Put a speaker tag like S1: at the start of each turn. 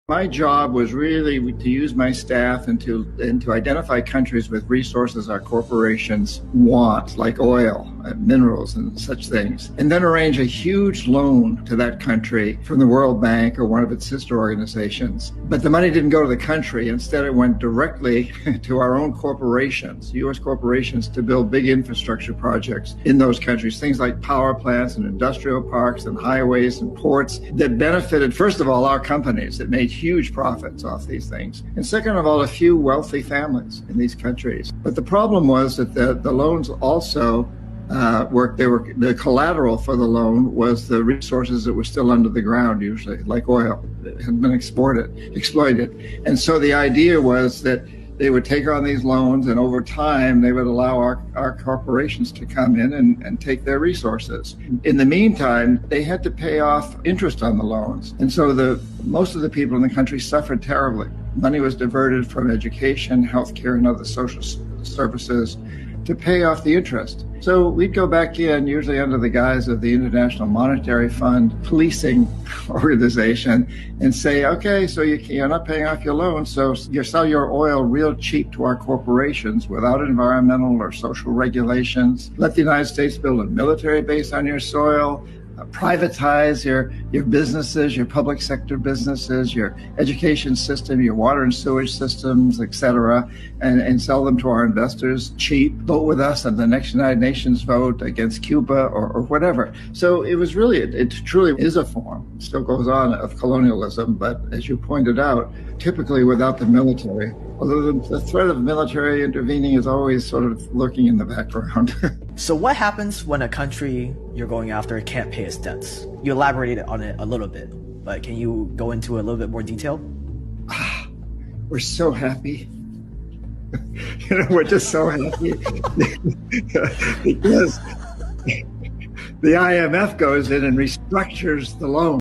S1: My job was really to use my staff and to identify countries with resources our corporations want, like oil, minerals, and such things, and then arrange a huge loan to that country from the World Bank or one of its sister organizations. But the money didn't go to the country. Instead, it went directly to our own corporations, U.S. corporations, to build big infrastructure projects in those countries, things like power plants and industrial parks and highways and ports that benefited, first of all, our companies that made huge profits off these things. And second of all, a few wealthy families in these countries. But the problem was that the loans also the collateral for the loan was the resources that were still under the ground, usually, like oil, that had been exploited. And so the idea was that they would take on these loans, and over time, they would allow our corporations to come in and take their resources. In the meantime, they had to pay off interest on the loans. And so most of the people in the country suffered terribly. Money was diverted from education, healthcare, and other social services to pay off the interest. So we'd go back in, usually under the guise of the International Monetary Fund policing organization, and say, okay, so you're not paying off your loan, so you sell your oil real cheap to our corporations without environmental or social regulations. Let the United States build a military base on your soil. Privatize your businesses, your public sector businesses, your education system, your water and sewage systems, et cetera, and sell them to our investors cheap. Vote with us on the next United Nations vote against Cuba or whatever. So it was really, it truly is a form, it still goes on, of colonialism, but as you pointed out, typically without the military. Although the threat of military intervening is always sort of lurking in the background.
S2: So what happens when a country you're going after can't pay its debts? You elaborated on it a little bit, but can you go into a little bit more detail?
S1: We're so happy. We're just so happy because the IMF goes in and restructures the loan.